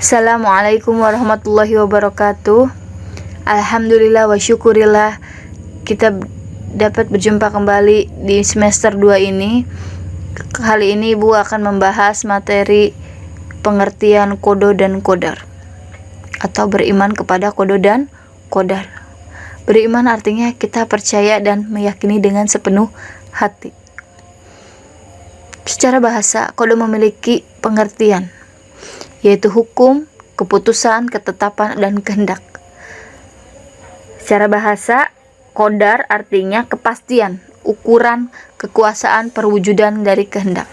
Assalamualaikum warahmatullahi wabarakatuh. Alhamdulillah wa syukurillah, kita dapat berjumpa kembali di semester 2 ini. Kali ini Ibu akan membahas materi pengertian qada dan qadar, atau beriman kepada qada dan qadar. Beriman artinya kita percaya dan meyakini dengan sepenuh hati. Secara bahasa, qada memiliki pengertian, yaitu hukum, keputusan, ketetapan, dan kehendak. Secara bahasa, qadar artinya kepastian, ukuran, kekuasaan, perwujudan dari kehendak.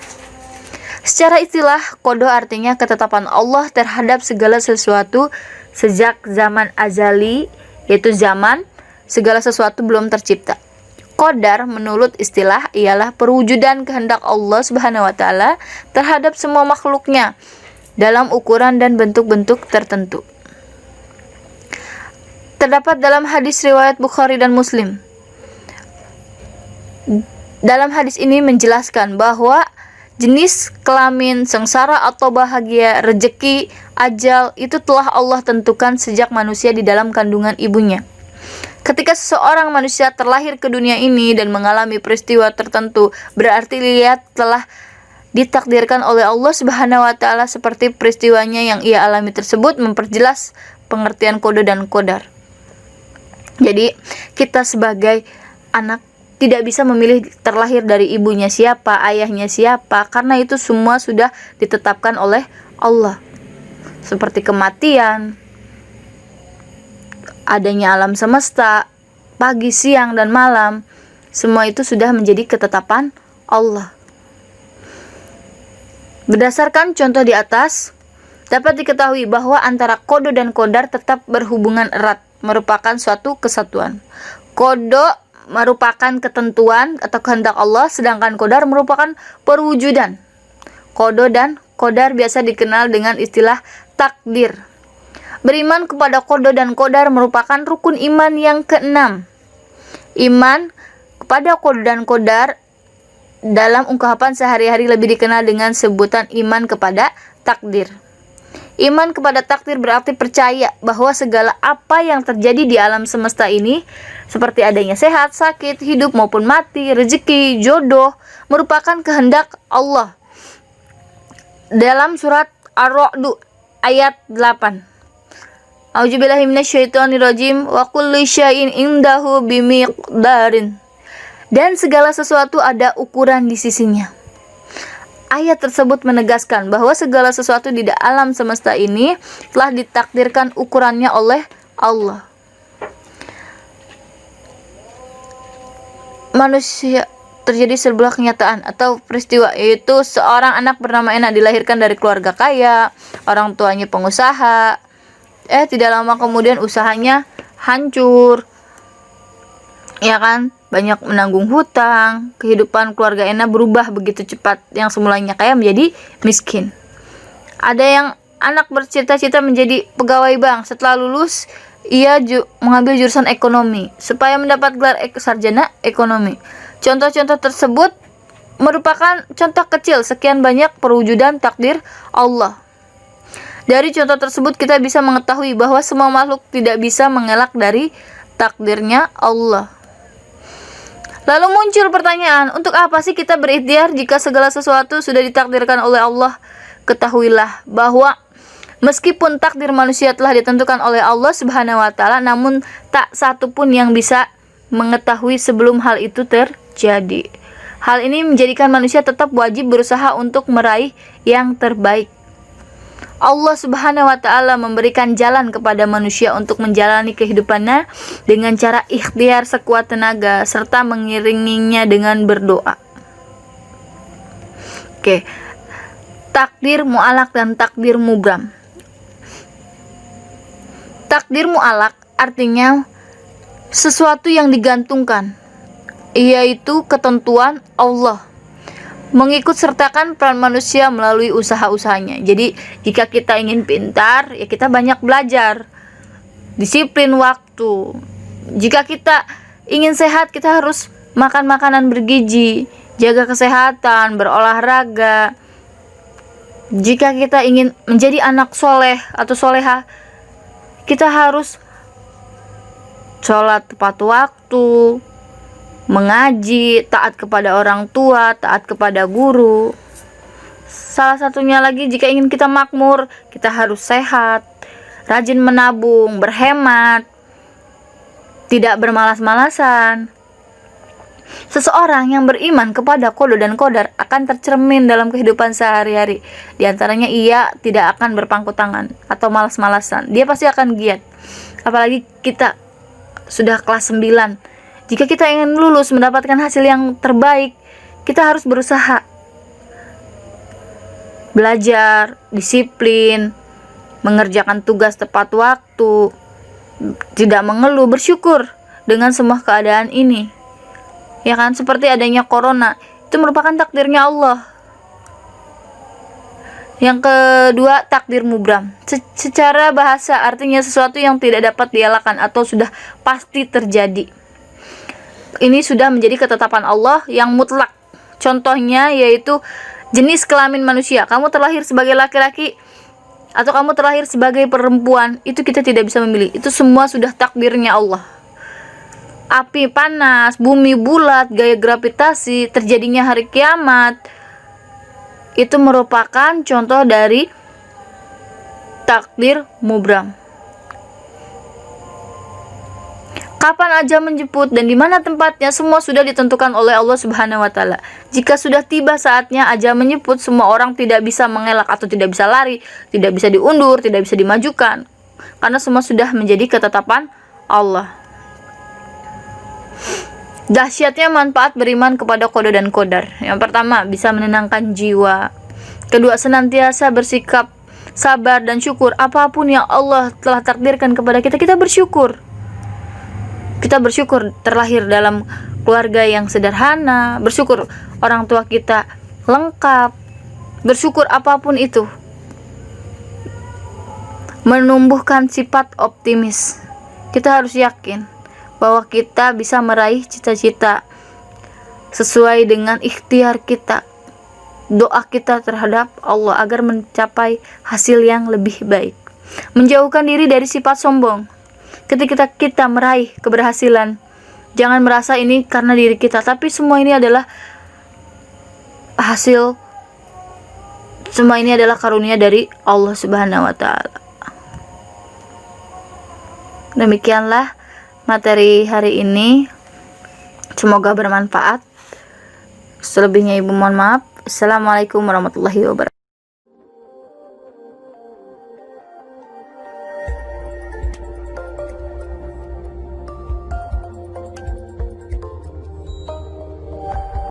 Secara istilah, qada artinya ketetapan Allah terhadap segala sesuatu sejak zaman azali, yaitu zaman segala sesuatu belum tercipta. Qadar menurut istilah ialah perwujudan kehendak Allah Subhanahu wa taala terhadap semua makhluknya dalam ukuran dan bentuk-bentuk tertentu. Terdapat dalam hadis riwayat Bukhari dan Muslim. Dalam hadis ini menjelaskan bahwa jenis kelamin, sengsara atau bahagia, rejeki, ajal itu telah Allah tentukan sejak manusia di dalam kandungan ibunya. Ketika seseorang manusia terlahir ke dunia ini dan mengalami peristiwa tertentu, berarti dia telah ditakdirkan oleh Allah Subhanahu wa taala seperti peristiwanya yang ia alami tersebut memperjelas pengertian qada dan qadar. Jadi, kita sebagai anak tidak bisa memilih terlahir dari ibunya siapa, ayahnya siapa, karena itu semua sudah ditetapkan oleh Allah. Seperti kematian, adanya alam semesta, pagi, siang, dan malam, semua itu sudah menjadi ketetapan Allah. Berdasarkan contoh di atas, dapat diketahui bahwa antara qada dan qadar tetap berhubungan erat, merupakan suatu kesatuan. Qada merupakan ketentuan atau kehendak Allah, sedangkan qadar merupakan perwujudan. Qada dan qadar biasa dikenal dengan istilah takdir. Beriman kepada qada dan qadar merupakan rukun iman yang keenam. Iman kepada qada dan qadar dalam ungkapan sehari-hari lebih dikenal dengan sebutan iman kepada takdir. Iman kepada takdir berarti percaya bahwa segala apa yang terjadi di alam semesta ini, seperti adanya sehat, sakit, hidup maupun mati, rezeki, jodoh, merupakan kehendak Allah. Dalam surat Ar-Ra'd ayat 8. A'udzubillahi minasyaitonirrajim wa kullu syai'in indahu bimiqdarin. Dan segala sesuatu ada ukuran di sisinya. Ayat tersebut menegaskan bahwa segala sesuatu di alam semesta ini telah ditakdirkan ukurannya oleh Allah. Manusia terjadi sebuah kenyataan atau peristiwa, yaitu seorang anak bernama Ena dilahirkan dari keluarga kaya, orang tuanya pengusaha. Tidak lama kemudian usahanya hancur, ya kan? Banyak menanggung hutang, kehidupan keluarga Ena berubah begitu cepat, yang semulanya kaya menjadi miskin. Ada yang anak bercita-cita menjadi pegawai bank, setelah lulus ia mengambil jurusan ekonomi supaya mendapat gelar sarjana ekonomi. Contoh-contoh tersebut merupakan contoh kecil sekian banyak perwujudan takdir Allah. Dari contoh tersebut kita bisa mengetahui bahwa semua makhluk tidak bisa mengelak dari takdirnya Allah. Lalu muncul pertanyaan, untuk apa sih kita berikhtiar jika segala sesuatu sudah ditakdirkan oleh Allah? Ketahuilah bahwa meskipun takdir manusia telah ditentukan oleh Allah Subhanahu wa taala, namun tak satu pun yang bisa mengetahui sebelum hal itu terjadi. Hal ini menjadikan manusia tetap wajib berusaha untuk meraih yang terbaik. Allah Subhanahu wa taala memberikan jalan kepada manusia untuk menjalani kehidupannya dengan cara ikhtiar sekuat tenaga serta mengiringinya dengan berdoa. Takdir mu'allaq dan takdir mubram. Takdir mu'allaq artinya sesuatu yang digantungkan, yaitu ketentuan Allah, mengikut sertakan peran manusia melalui usaha-usahanya. Jadi jika kita ingin pintar, ya kita banyak belajar, disiplin waktu. Jika kita ingin sehat, kita harus makan makanan bergizi, jaga kesehatan, berolahraga. Jika kita ingin menjadi anak soleh atau soleha, kita harus sholat tepat waktu, mengaji, taat kepada orang tua, taat kepada guru. Salah satunya lagi, jika ingin kita makmur, kita harus sehat, rajin menabung, berhemat, tidak bermalas-malasan. Seseorang yang beriman kepada qada dan qadar akan tercermin dalam kehidupan sehari-hari. Di antaranya ia tidak akan berpangku tangan atau malas-malasan. Dia pasti akan giat. Apalagi kita sudah kelas 9. Jika kita ingin lulus mendapatkan hasil yang terbaik, kita harus berusaha. Belajar, disiplin, mengerjakan tugas tepat waktu, tidak mengeluh, bersyukur dengan semua keadaan ini. Ya kan, seperti adanya corona, itu merupakan takdirnya Allah. Yang kedua, takdir mubram. Secara bahasa artinya sesuatu yang tidak dapat dielakkan atau sudah pasti terjadi. Ini sudah menjadi ketetapan Allah yang mutlak. Contohnya yaitu jenis kelamin manusia. Kamu terlahir sebagai laki-laki atau kamu terlahir sebagai perempuan, itu kita tidak bisa memilih. Itu semua sudah takdirnya Allah. Api panas, bumi bulat, gaya gravitasi, terjadinya hari kiamat, itu merupakan contoh dari takdir mubram. Kapan ajal menjemput dan di mana tempatnya, semua sudah ditentukan oleh Allah Subhanahu wa taala. Jika sudah tiba saatnya ajal menjemput, semua orang tidak bisa mengelak atau tidak bisa lari, tidak bisa diundur, tidak bisa dimajukan, karena semua sudah menjadi ketetapan Allah. Dahsyatnya manfaat beriman kepada qada dan qadar. Yang pertama, bisa menenangkan jiwa. Kedua, senantiasa bersikap sabar dan syukur. Apapun yang Allah telah takdirkan kepada kita, kita bersyukur. Kita bersyukur terlahir dalam keluarga yang sederhana, bersyukur orang tua kita lengkap, bersyukur apapun itu. Menumbuhkan sifat optimis. Kita harus yakin bahwa kita bisa meraih cita-cita sesuai dengan ikhtiar kita, doa kita terhadap Allah agar mencapai hasil yang lebih baik. Menjauhkan diri dari sifat sombong. Ketika kita meraih keberhasilan, jangan merasa ini karena diri kita, tapi semua ini adalah hasil, semua ini adalah karunia dari Allah Subhanahu wa taala. Demikianlah materi hari ini, semoga bermanfaat. Selebihnya ibu mohon maaf. Assalamualaikum warahmatullahi wabarakatuh.